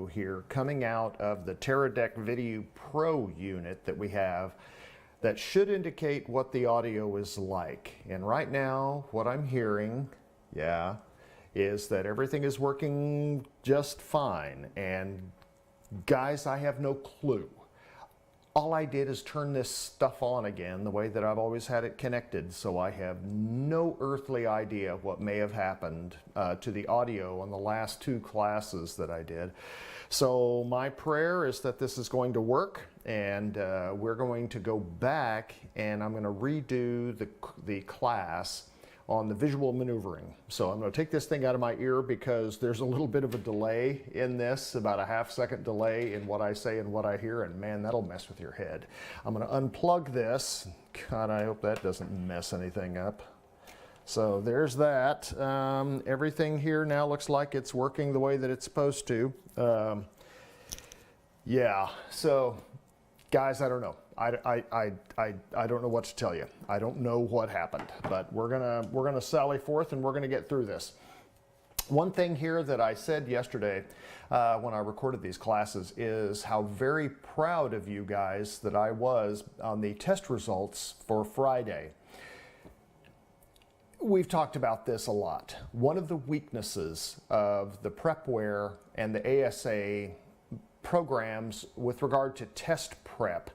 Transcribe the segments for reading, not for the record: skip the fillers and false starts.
audio here coming out of the Teradek Video Pro unit that we have that should indicate what the audio is like. And right now, what I'm hearing, is that everything is working just fine. And guys, I have no clue. All I did is turn this stuff on again the way that I've always had it connected, so I have no earthly idea what may have happened to the audio on the last 2 classes that I did. So my prayer is that this is going to work, and we're going to go back and I'm going to redo the class on the visual maneuvering. So I'm going to take this thing out of my ear because there's a little bit of a delay in this, about a ½ second delay in what I say and what I hear, and man, that'll mess with your head. I'm going to unplug this. God, I hope that doesn't mess anything up. So there's that. Everything here now looks like it's working the way that it's supposed to. So guys, I don't know. I don't know what to tell you. I don't know what happened, but we're gonna sally forth and we're gonna get through this. One thing here that I said yesterday when I recorded these classes is how very proud of you guys that I was on the test results for Friday. We've talked about this a lot. One of the weaknesses of the prepware and the ASA programs with regard to test prep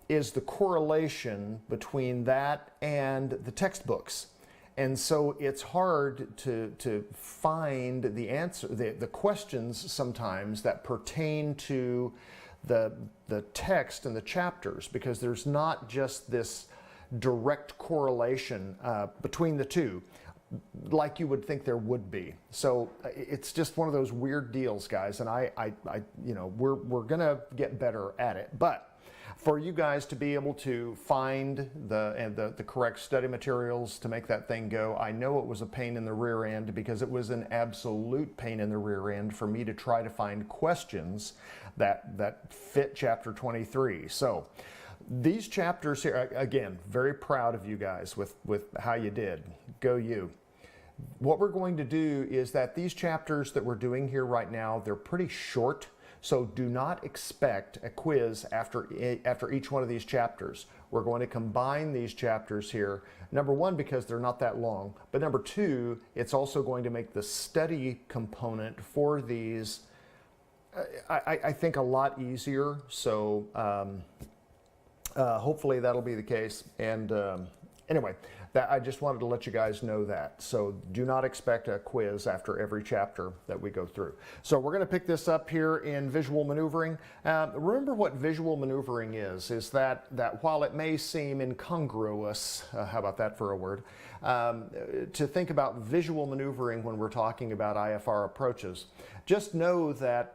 is the correlation between that and the textbooks. And so it's hard to find the answer, the questions sometimes that pertain to the text and the chapters, because there's not just this direct correlation between the two like you would think there would be. So it's just one of those weird deals, guys, and we're gonna get better at it. But for you guys to be able to find the correct study materials to make that thing go, I know it was a pain in the rear end, because it was an absolute pain in the rear end for me to try to find questions that fit chapter 23. So these chapters here, again, very proud of you guys with how you did. Go you. What we're going to do is that these chapters that we're doing here right now, they're pretty short. So do not expect a quiz after each one of these chapters. We're going to combine these chapters here. Number one, because they're not that long. But number two, it's also going to make the study component for these, I think, a lot easier. So hopefully that'll be the case. And anyway, I just wanted to let you guys know that. So do not expect a quiz after every chapter that we go through. So we're going to pick this up here in visual maneuvering. Remember what visual maneuvering is that while it may seem incongruous, how about that for a word, to think about visual maneuvering when we're talking about IFR approaches, just know that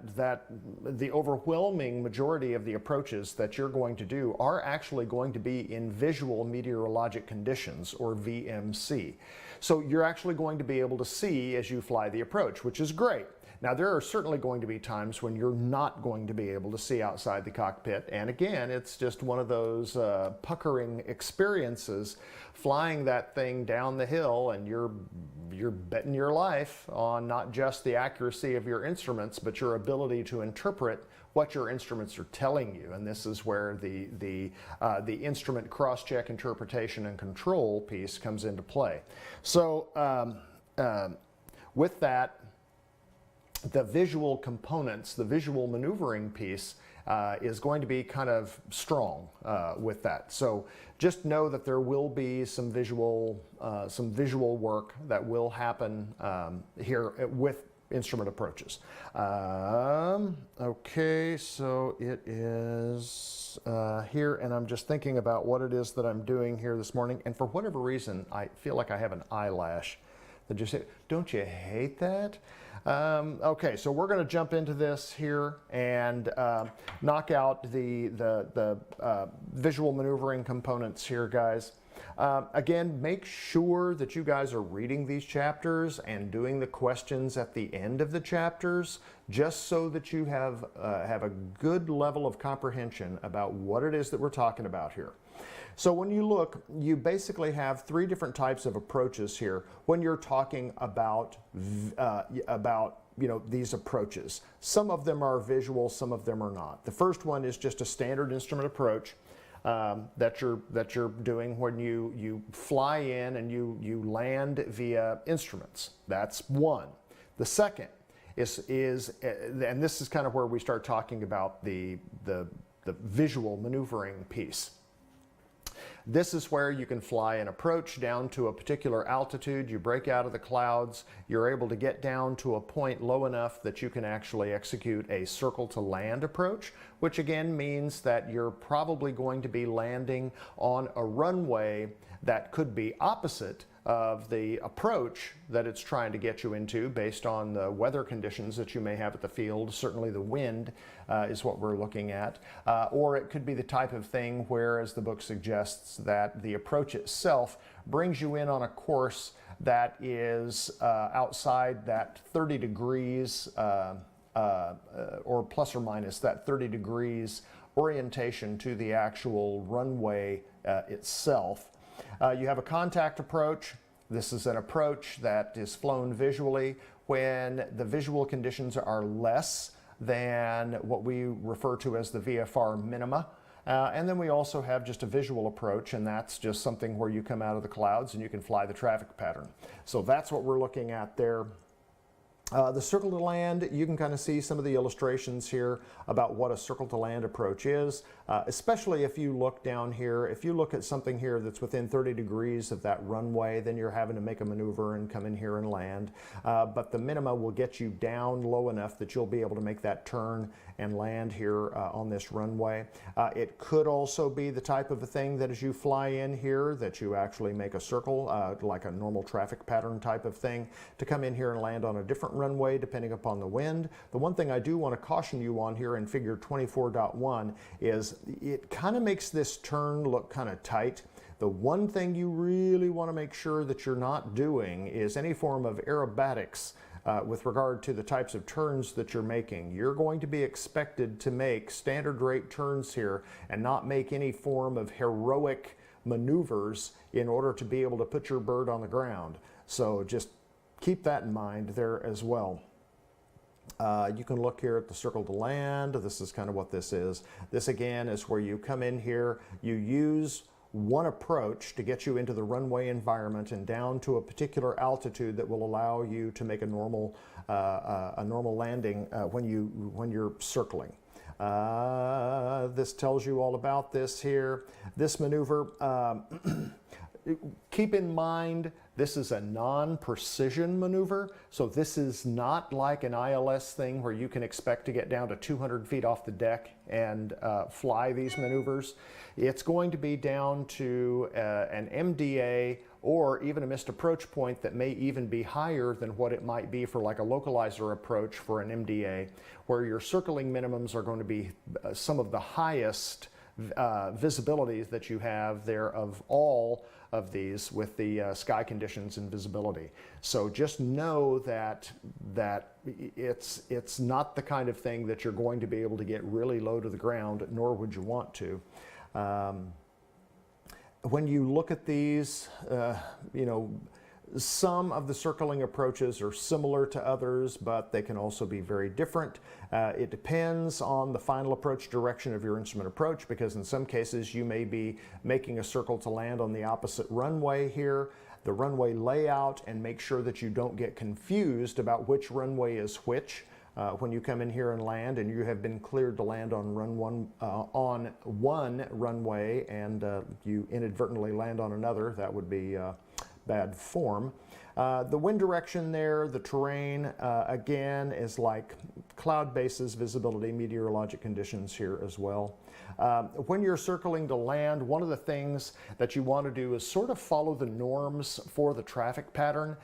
the overwhelming majority of the approaches that you're going to do are actually going to be in visual meteorologic conditions, or VMC. So you're actually going to be able to see as you fly the approach, which is great. Now, there are certainly going to be times when you're not going to be able to see outside the cockpit. And again, it's just one of those puckering experiences, flying that thing down the hill, and you're betting your life on not just the accuracy of your instruments, but your ability to interpret what your instruments are telling you. And this is where the instrument cross-check interpretation and control piece comes into play. So with that, the visual components, the visual maneuvering piece is going to be kind of strong with that. So just know that there will be some visual work that will happen here with instrument approaches. Okay, so it is here, and I'm just thinking about what it is that I'm doing here this morning, and for whatever reason, I feel like I have an eyelash that just hit. Don't you hate that? Okay, so we're going to jump into this here and knock out the visual maneuvering components here, guys. Again, make sure that you guys are reading these chapters and doing the questions at the end of the chapters, just so that you have a good level of comprehension about what it is that we're talking about here. So when you look, you basically have 3 different types of approaches here when you're talking about these approaches. Some of them are visual, some of them are not. The first one is just a standard instrument approach that you're doing when you fly in and you land via instruments. That's one. The second is and this is kind of where we start talking about the visual maneuvering piece. This is where you can fly an approach down to a particular altitude. You break out of the clouds. You're able to get down to a point low enough that you can actually execute a circle to land approach, which again means that you're probably going to be landing on a runway that could be opposite of the approach that it's trying to get you into based on the weather conditions that you may have at the field. Certainly the wind is what we're looking at. Or it could be the type of thing where, as the book suggests, that the approach itself brings you in on a course that is outside that 30 degrees or plus or minus that 30 degrees orientation to the actual runway itself. You have a contact approach. This is an approach that is flown visually when the visual conditions are less than what we refer to as the VFR minima. And then we also have just a visual approach, and that's just something where you come out of the clouds and you can fly the traffic pattern. So that's what we're looking at there. The circle to land, you can kind of see some of the illustrations here about what a circle to land approach is, especially if you look down here. If you look at something here that's within 30 degrees of that runway, then you're having to make a maneuver and come in here and land. But the minima will get you down low enough that you'll be able to make that turn and land here on this runway. It could also be the type of a thing that as you fly in here that you actually make a circle, like a normal traffic pattern type of thing, to come in here and land on a different runway depending upon the wind. The one thing I do want to caution you on here in figure 24.1 is it kind of makes this turn look kind of tight. The one thing you really want to make sure that you're not doing is any form of aerobatics with regard to the types of turns that you're making. You're going to be expected to make standard rate turns here and not make any form of heroic maneuvers in order to be able to put your bird on the ground. So just keep that in mind there as well. You can look here at the circle to land. This is kind of what this is. This again is where you come in here, you use one approach to get you into the runway environment and down to a particular altitude that will allow you to make a normal landing when you're circling. This tells you all about this here. This maneuver, keep in mind, this is a non-precision maneuver, so this is not like an ILS thing where you can expect to get down to 200 feet off the deck and fly these maneuvers. It's going to be down to an MDA or even a missed approach point that may even be higher than what it might be for like a localizer approach for an MDA, where your circling minimums are going to be some of the highest visibilities that you have there of all of these with the sky conditions and visibility. So just know that it's not the kind of thing that you're going to be able to get really low to the ground, nor would you want to. When you look at these, some of the circling approaches are similar to others, but they can also be very different. It depends on the final approach direction of your instrument approach, because in some cases you may be making a circle to land on the opposite runway here. The runway layout, and make sure that you don't get confused about which runway is which. When you come in here and land and you have been cleared to land on one runway and you inadvertently land on another, that would be bad form. The wind direction there, the terrain, again, is like cloud bases, visibility, meteorologic conditions here as well. When you're circling to land, one of the things that you want to do is sort of follow the norms for the traffic pattern.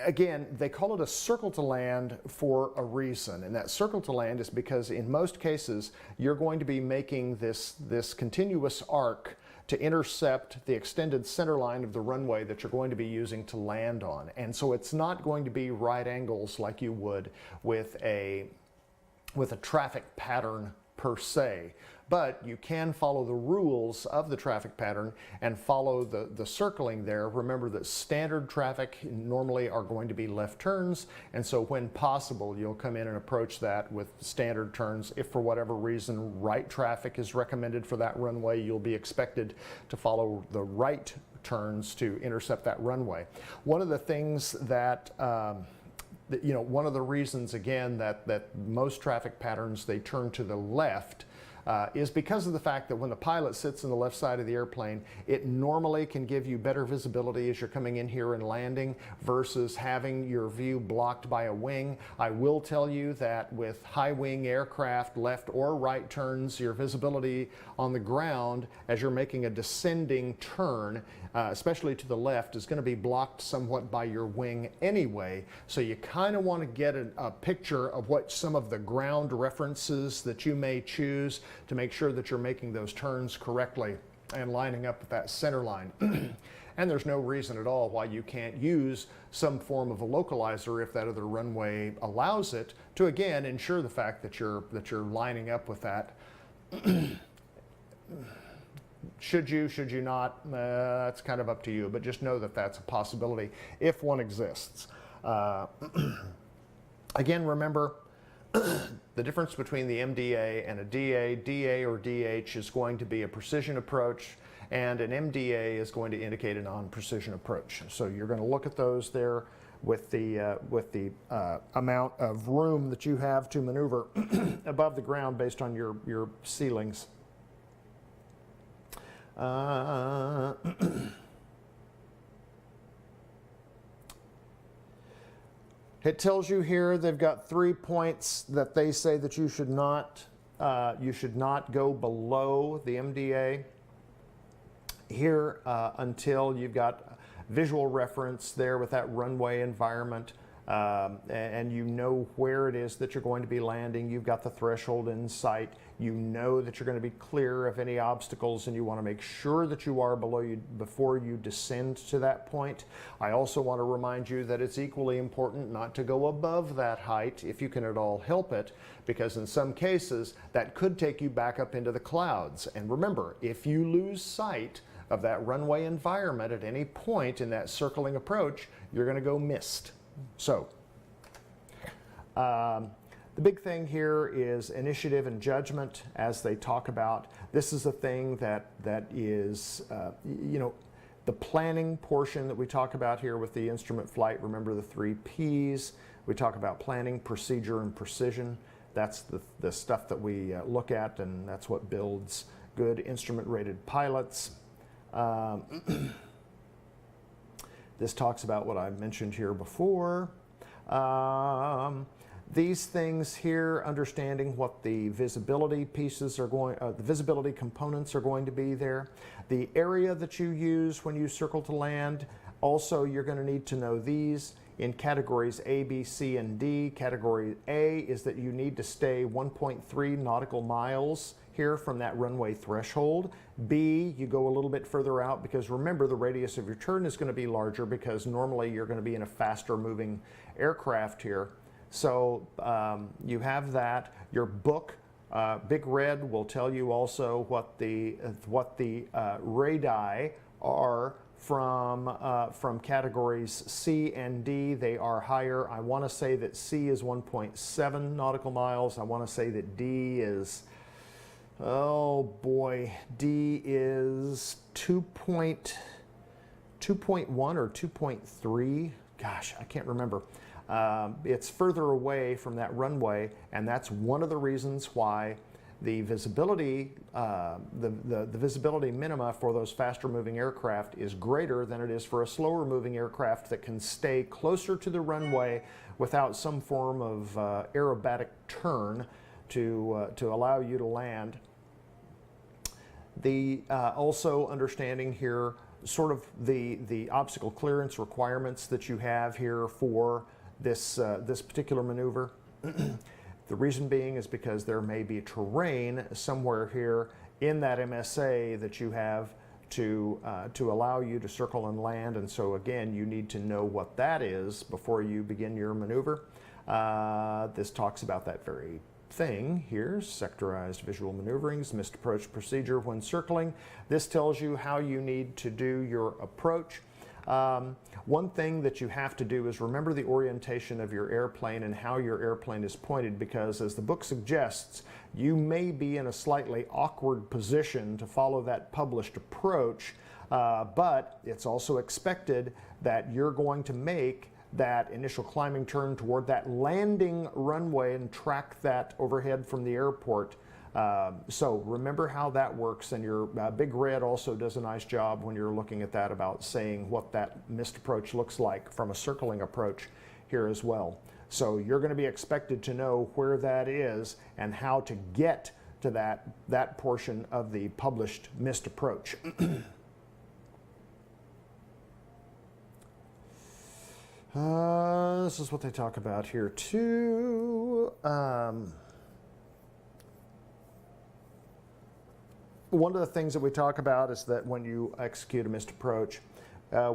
Again, they call it a circle to land for a reason, and that circle to land is because in most cases you're going to be making this continuous arc to intercept the extended center line of the runway that you're going to be using to land on. And so it's not going to be right angles like you would with a traffic pattern per se, but you can follow the rules of the traffic pattern and follow the circling there. Remember that standard traffic normally are going to be left turns, and so when possible, you'll come in and approach that with standard turns. If for whatever reason right traffic is recommended for that runway, you'll be expected to follow the right turns to intercept that runway. One of the things that one of the reasons, again, that most traffic patterns, they turn to the left is because of the fact that when the pilot sits on the left side of the airplane, it normally can give you better visibility as you're coming in here and landing versus having your view blocked by a wing. I will tell you that with high wing aircraft, left or right turns, your visibility on the ground as you're making a descending turn, especially to the left, is going to be blocked somewhat by your wing anyway. So you kind of want to get a picture of what some of the ground references that you may choose to make sure that you're making those turns correctly and lining up with that center line. And there's no reason at all why you can't use some form of a localizer if that other runway allows it to, again, ensure the fact that you're lining up with that. Should you not? That's kind of up to you, but just know that that's a possibility if one exists. Again, remember, the difference between the MDA and a DA or DH is going to be a precision approach, and an MDA is going to indicate a non-precision approach. So you're going to look at those there with the amount of room that you have to maneuver above the ground based on your ceilings. It tells you here they've got 3 points that they say that you should not go below the MDA here until you've got visual reference there with that runway environment, and you know where it is that you're going to be landing. You've got the threshold in sight. You know that you're going to be clear of any obstacles, and you want to make sure that you are below you before you descend to that point. I also want to remind you that it's equally important not to go above that height if you can at all help it, because in some cases that could take you back up into the clouds. And remember, if you lose sight of that runway environment at any point in that circling approach, you're going to go missed. So, the big thing here is initiative and judgment, as they talk about. This is a thing that is, the planning portion that we talk about here with the instrument flight. Remember the 3 Ps. We talk about planning, procedure, and precision. That's the stuff that we look at, and that's what builds good instrument-rated pilots. This talks about what I mentioned here before. These things here, understanding what the visibility pieces are going, the visibility components are going to be there. The area that you use when you circle to land, also you're going to need to know these in categories A, B, C, and D. Category A is that you need to stay 1.3 nautical miles here from that runway threshold. B, you go a little bit further out, because remember the radius of your turn is going to be larger because normally you're going to be in a faster moving aircraft here. So you have that. Your book, Big Red, will tell you also what the radii are from categories C and D. They are higher. I want to say that C is 1.7 nautical miles. I want to say that D is, oh boy, D is 2.1 or 2.3. Gosh, I can't remember. It's further away from that runway, and that's one of the reasons why the visibility, the visibility minima for those faster moving aircraft is greater than it is for a slower moving aircraft that can stay closer to the runway without some form of aerobatic turn to allow you to land. The also understanding here sort of the obstacle clearance requirements that you have here for this particular maneuver. The reason being is because there may be terrain somewhere here in that MSA that you have to allow you to circle and land, and so again you need to know what that is before you begin your maneuver. This talks about that very thing here, sectorized visual maneuverings, missed approach procedure when circling. This tells you how you need to do your approach. One thing that you have to do is remember the orientation of your airplane and how your airplane is pointed, because as the book suggests, you may be in a slightly awkward position to follow that published approach, but it's also expected that you're going to make that initial climbing turn toward that landing runway and track that overhead from the airport. So remember how that works, and your Big Red also does a nice job when you're looking at that about saying what that missed approach looks like from a circling approach here as well. So you're going to be expected to know where that is and how to get to that portion of the published missed approach. This is what they talk about here too. One of the things that we talk about is that when you execute a missed approach,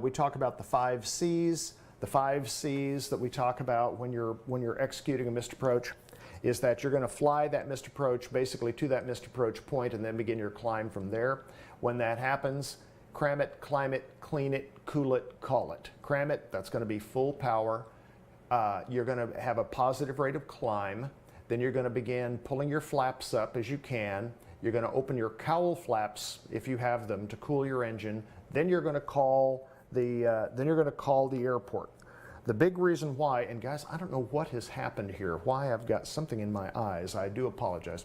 we talk about the 5 C's. The 5 C's that we talk about when you're executing a missed approach is that you're going to fly that missed approach basically to that missed approach point and then begin your climb from there. When that happens, cram it, climb it, clean it, cool it, call it. Cram it, that's going to be full power. You're going to have a positive rate of climb. Then you're going to begin pulling your flaps up as you can. You're going to open your cowl flaps if you have them to cool your engine. Then you're going to call the airport. The big reason why, and guys, I don't know what has happened here, why I've got something in my eyes, I do apologize,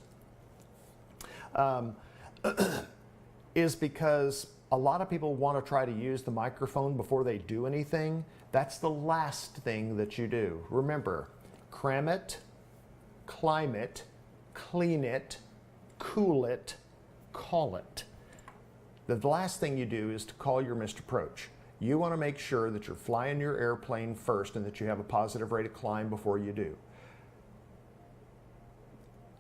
is because a lot of people want to try to use the microphone before they do anything. That's the last thing that you do. Remember, cram it, climb it, clean it, cool it, call it. The last thing you do is to call your missed approach. You want to make sure that you're flying your airplane first and that you have a positive rate of climb before you do.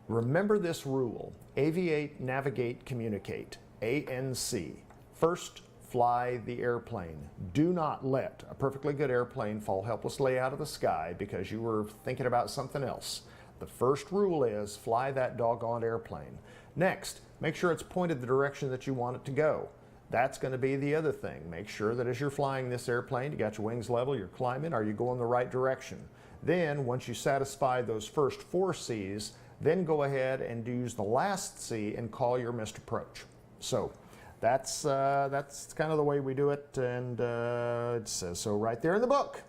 Remember this rule: aviate, navigate, communicate, ANC. First, fly the airplane. Do not let a perfectly good airplane fall helplessly out of the sky because you were thinking about something else. The first rule is fly that doggone airplane. Next, make sure it's pointed the direction that you want it to go. That's going to be the other thing. Make sure that as you're flying this airplane, you got your wings level, you're climbing, are you going the right direction? Then, once you satisfy those first 4 C's, then go ahead and use the last C and call your missed approach. So that's kind of the way we do it, and it says so right there in the book.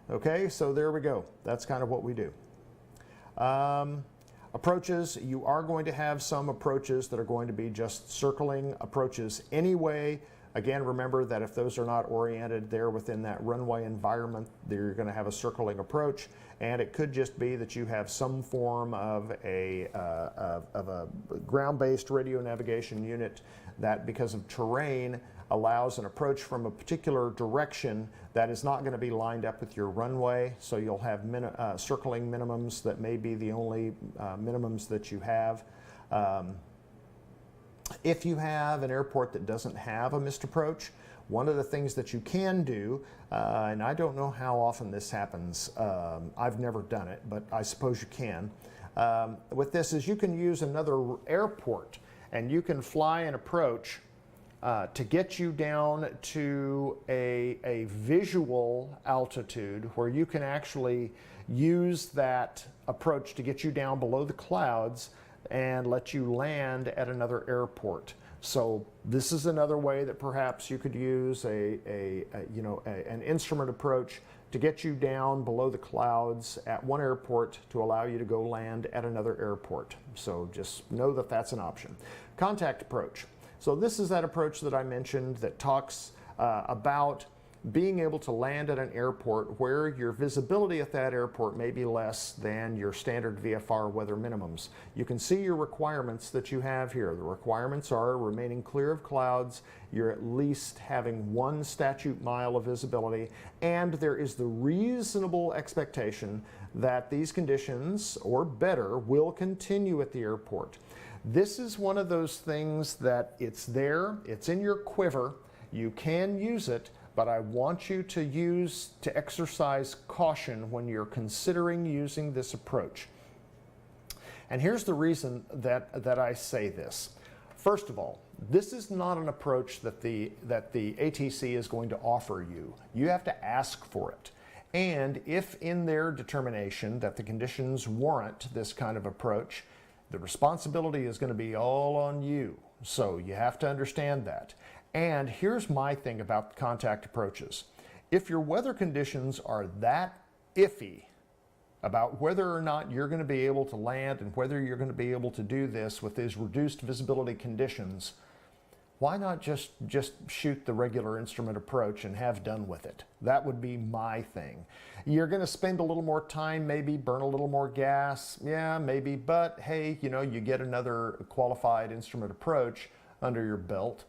Okay, so there we go. That's kind of what we do. Approaches, you are going to have some approaches that are going to be just circling approaches anyway. Again, remember that if those are not oriented there within that runway environment, you're going to have a circling approach, and it could just be that you have some form of a ground-based radio navigation unit that, because of terrain, allows an approach from a particular direction that is not going to be lined up with your runway, so you'll have circling minimums that may be the only minimums that you have. If you have an airport that doesn't have a missed approach, one of the things that you can do, and I don't know how often this happens, I've never done it, but I suppose you can, with this is you can use another airport and you can fly an approach to get you down to a visual altitude where you can actually use that approach to get you down below the clouds and let you land at another airport. So this is another way that perhaps you could use an instrument approach to get you down below the clouds at one airport to allow you to go land at another airport. So just know that that's an option. Contact approach. So this is that approach that I mentioned that talks about being able to land at an airport where your visibility at that airport may be less than your standard VFR weather minimums. You can see your requirements that you have here. The requirements are remaining clear of clouds, you're at least having 1 statute mile of visibility, and there is the reasonable expectation that these conditions, or better, will continue at the airport. This is one of those things that it's there, it's in your quiver, you can use it, but I want you to exercise caution when you're considering using this approach. And here's the reason that I say this. First of all, this is not an approach that the ATC is going to offer you. You have to ask for it. And if in their determination that the conditions warrant this kind of approach, the responsibility is going to be all on you. So you have to understand that. And here's my thing about contact approaches. If your weather conditions are that iffy about whether or not you're going to be able to land and whether you're going to be able to do this with these reduced visibility conditions, why not just shoot the regular instrument approach and have done with it? That would be my thing. You're going to spend a little more time, maybe burn a little more gas, yeah, maybe, but hey, you know, you get another qualified instrument approach under your belt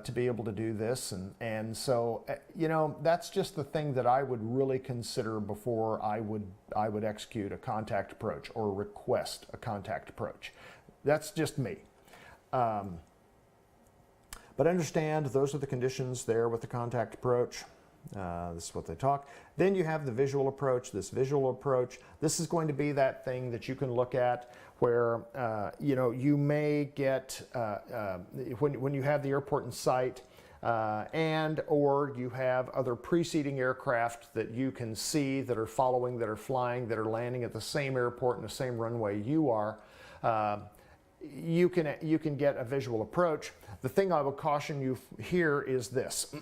to be able to do this. And so, you know, that's just the thing that I would really consider before I would execute a contact approach or request a contact approach. That's just me. But understand those are the conditions there with the contact approach. This is what they talk. Then you have the visual approach. This visual approach, this is going to be that thing that you can look at where, you know, you may get, when you have the airport in sight, and or you have other preceding aircraft that you can see that are following, that are flying, that are landing at the same airport and the same runway you are, you can get a visual approach. The thing I will caution you here is this.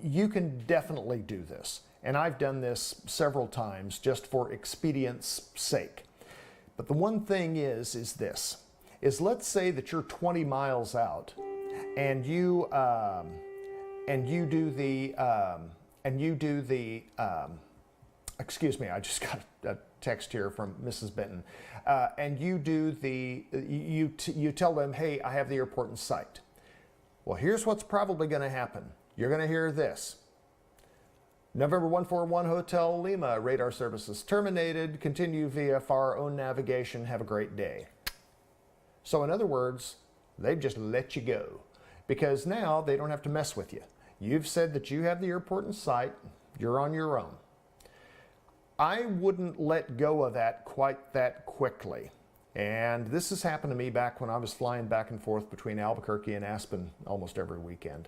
You can definitely do this, and I've done this several times just for expedience sake. But the one thing is this, let's say that you're 20 miles out and you do the excuse me, I just got a text here from Mrs. Benton, and you do you tell them, hey, I have the airport in sight. Well, here's what's probably going to happen. You're going to hear this. November 141 Hotel Lima, radar services terminated. Continue via FAR own navigation. Have a great day. So in other words, they've just let you go because now they don't have to mess with you. You've said that you have the airport in sight. You're on your own. I wouldn't let go of that quite that quickly. And this has happened to me back when I was flying back and forth between Albuquerque and Aspen almost every weekend.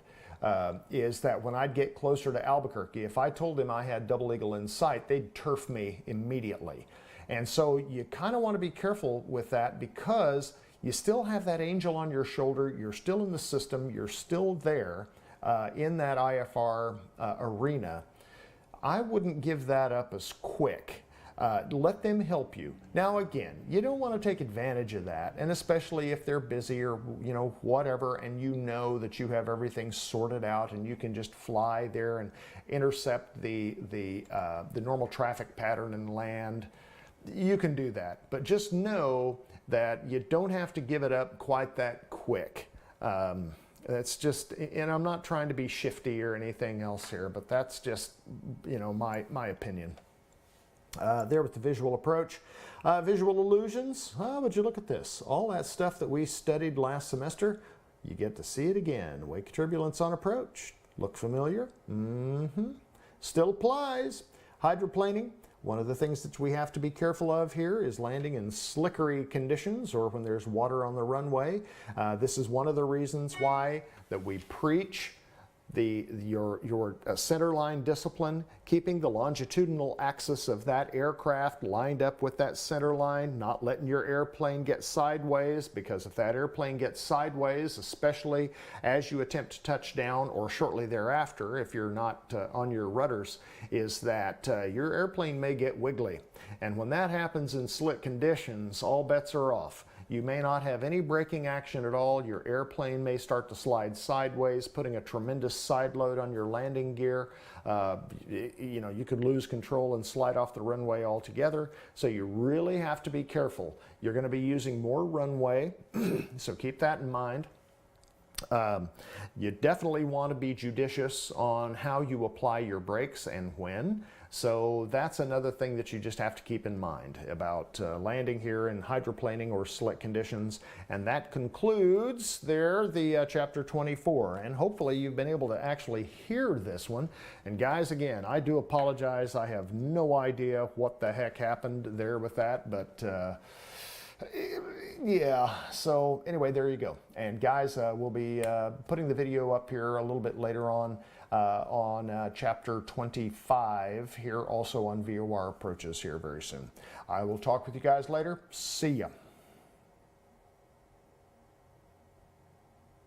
Is that when I'd get closer to Albuquerque, if I told them I had Double Eagle in sight, they'd turf me immediately. And so you kind of want to be careful with that because you still have that angel on your shoulder, you're still in the system, you're still there in that IFR arena. I wouldn't give that up as quick. Let them help you. Now again, you don't want to take advantage of that, and especially if they're busy or you know whatever, and you know that you have everything sorted out and you can just fly there and intercept the normal traffic pattern and land. You can do that, but just know that you don't have to give it up quite that quick. That's just, and I'm not trying to be shifty or anything else here, but that's just, you know, my opinion. There with the visual approach. Visual illusions, would you look at this? All that stuff that we studied last semester, you get to see it again. Wake turbulence on approach. Look familiar? Still applies. Hydroplaning. One of the things that we have to be careful of here is landing in slickery conditions or when there's water on the runway. This is one of the reasons why that we preach your centerline discipline, keeping the longitudinal axis of that aircraft lined up with that center line, not letting your airplane get sideways, because if that airplane gets sideways, especially as you attempt to touch down or shortly thereafter, if you're not on your rudders, is that your airplane may get wiggly. And when that happens in slick conditions, all bets are off. You may not have any braking action at all. Your airplane may start to slide sideways, putting a tremendous side load on your landing gear. You know, you could lose control and slide off the runway altogether. So you really have to be careful. You're going to be using more runway, so keep that in mind. You definitely want to be judicious on how you apply your brakes and when. So that's another thing that you just have to keep in mind about landing here in hydroplaning or slick conditions. And that concludes the chapter 24. And hopefully you've been able to actually hear this one. And guys, again, I do apologize. I have no idea what the heck happened there with that, but yeah, so anyway, there you go. And guys, we'll be putting the video up here a little bit later on chapter 25 here, also on VOR approaches here very soon. I will talk with you guys later. See ya.